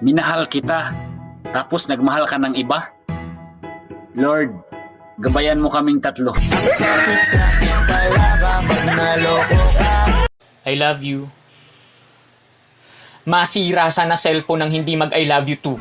minahal kita, tapos nagmahal ka ng iba? Lord, gabayan mo kaming tatlo. I love you. Masira sana cellphone ng hindi mag I love you too.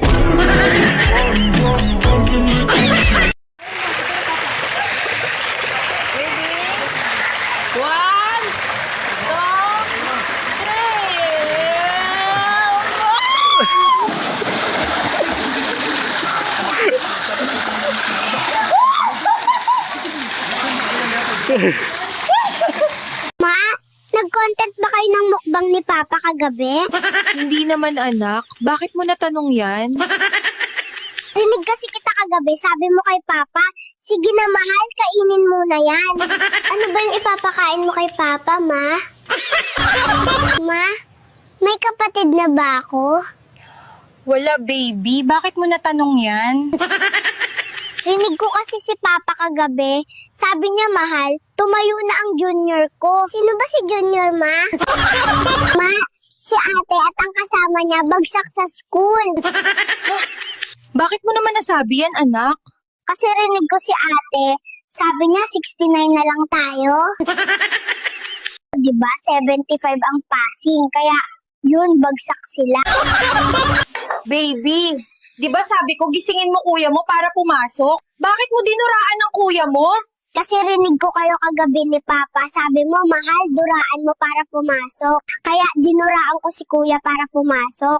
Ma, nag-content ba kayo ng mukbang ni Papa kagabi? Hindi naman anak. Bakit mo natanong yan? Rinig kasi kita kagabi, sabi mo kay Papa, sige na mahal, kainin mo na yan. Ano ba yung ipapakain mo kay Papa, Ma? Ma, may kapatid na ba ako? Wala baby. Bakit mo natanong yan? Rinig ko kasi si Papa kagabi, sabi niya mahal, tumayo na ang junior ko. Sino ba si junior, Ma? Ma, si ate at ang kasama niya bagsak sa school. Bakit mo naman nasabi yan anak? Kasi rinig ko si ate, sabi niya 69 na lang tayo. Diba, 75 ang passing, kaya yun, bagsak sila. Baby, di ba sabi ko gisingin mo kuya mo para pumasok? Bakit mo dinuraan ng kuya mo? Kasi rinig ko kayo kagabi ni Papa, sabi mo, mahal, duraan mo para pumasok. Kaya dinuraan ko si Kuya para pumasok.